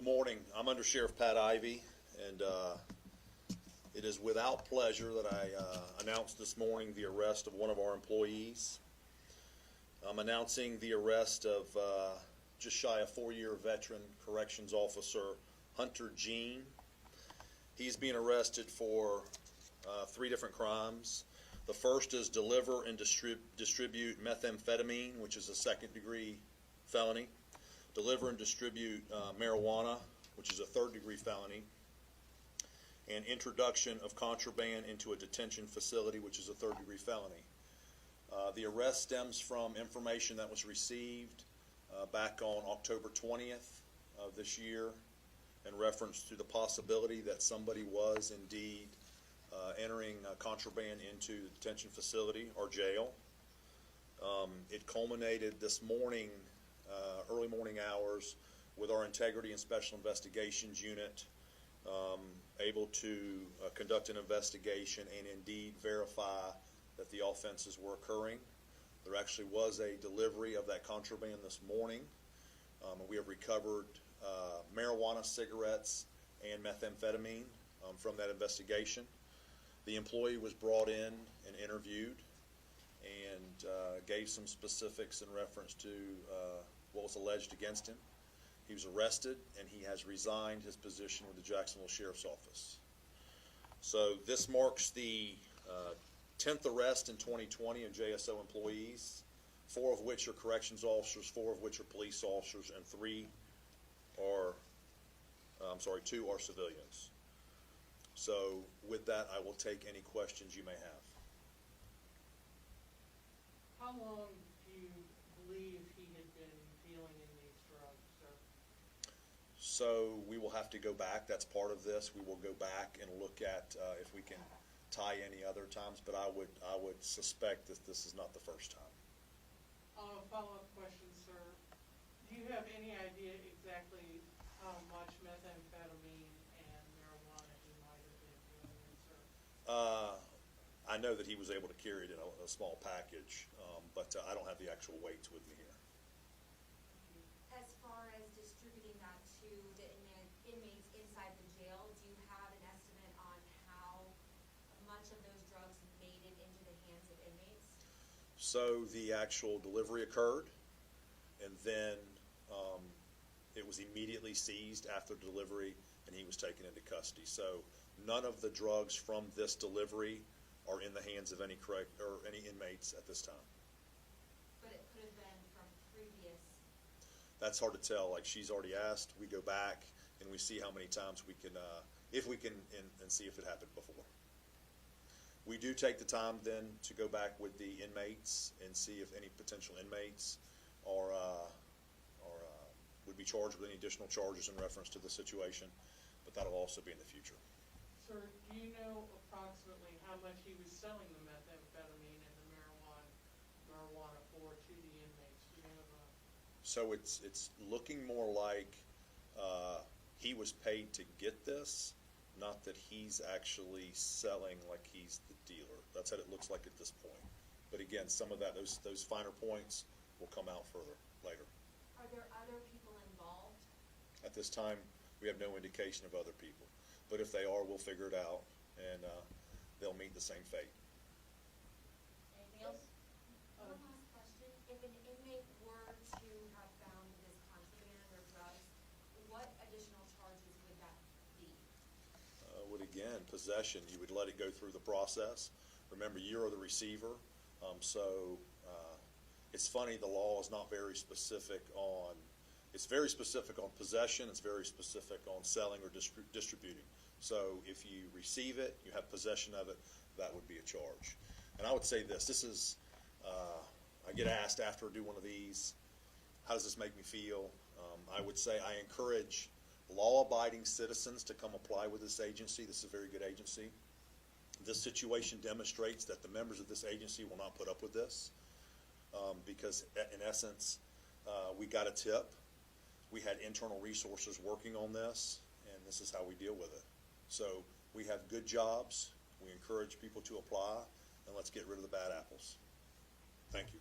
Good morning. I'm Under Sheriff Pat Ivy, and it is without pleasure that I announced this morning the arrest of one of our employees. I'm announcing the arrest of just shy of 4-year veteran corrections officer Hunter Jean. He's being arrested for 3 different crimes. The first is deliver and distribute methamphetamine, which is a 2nd-degree felony. Deliver and distribute marijuana, which is a 3rd-degree felony. And introduction of contraband into a detention facility, which is a 3rd-degree felony. The arrest stems from information that was received back on October 20th of this year in reference to the possibility that somebody was indeed entering contraband into the detention facility or jail. It culminated this morning, early morning hours, with our Integrity and Special Investigations Unit able to conduct an investigation and indeed verify that the offenses were occurring. There actually was a delivery of that contraband this morning. We have recovered marijuana, cigarettes, and methamphetamine from that investigation. The employee was brought in and interviewed and gave some specifics in reference to what was alleged against him. He was arrested and he has resigned his position with the Jacksonville Sheriff's Office. So this marks the 10th arrest in 2020 of JSO employees, 4 of which are corrections officers, 4 of which are police officers, and 2 are civilians. So with that, I will take any questions you may have. How long do you believe he had been dealing in these drugs, sir? So we will have to go back. That's part of this. We will go back and look at if we can tie any other times, but I would suspect that this is not the first time. Follow-up question, sir. Do you have any idea exactly how much methamphetamine and marijuana he might have been dealing with, sir? I know that he was able to carry it in a small package, but I don't have the actual weights with me here. As far as distributing that to the inmates inside the jail, do you have an estimate on how much of those drugs made it into the hands of inmates? So the actual delivery occurred, and then it was immediately seized after delivery, and he was taken into custody. So none of the drugs from this delivery are in the hands of any inmates at this time. But it could have been from previous. That's hard to tell. Like she's already asked, we go back and we see how many times we can, if we can, and see if it happened before. We do take the time then to go back with the inmates and see if any potential inmates would be charged with any additional charges in reference to the situation, but that'll also be in the future. Sir, do you know approximately how much he was selling the methamphetamine and the marijuana for to the inmates? Do you have a... So it's looking more like he was paid to get this, not that he's actually selling like he's the dealer. That's what it looks like at this point. But again, some of that, those finer points will come out further later. Are there other people involved? At this time, we have no indication of other people. But if they are, we'll figure it out, and they'll meet the same fate. Anything else? One last question. If an inmate were to have found this contraband or drugs, what additional charges would that be? Again, possession, you would let it go through the process. Remember, you're the receiver, so it's funny, the law is not very specific on, it's very specific on possession, it's very specific on selling or distributing. So if you receive it, you have possession of it, that would be a charge. And I would say this is, I get asked after I do one of these, how does this make me feel? I would say I encourage law-abiding citizens to come apply with this agency. This is a very good agency. This situation demonstrates that the members of this agency will not put up with this because in essence, we got a tip. We had internal resources working on this, and this is how we deal with it. So we have good jobs. We encourage people to apply, and let's get rid of the bad apples. Thank you.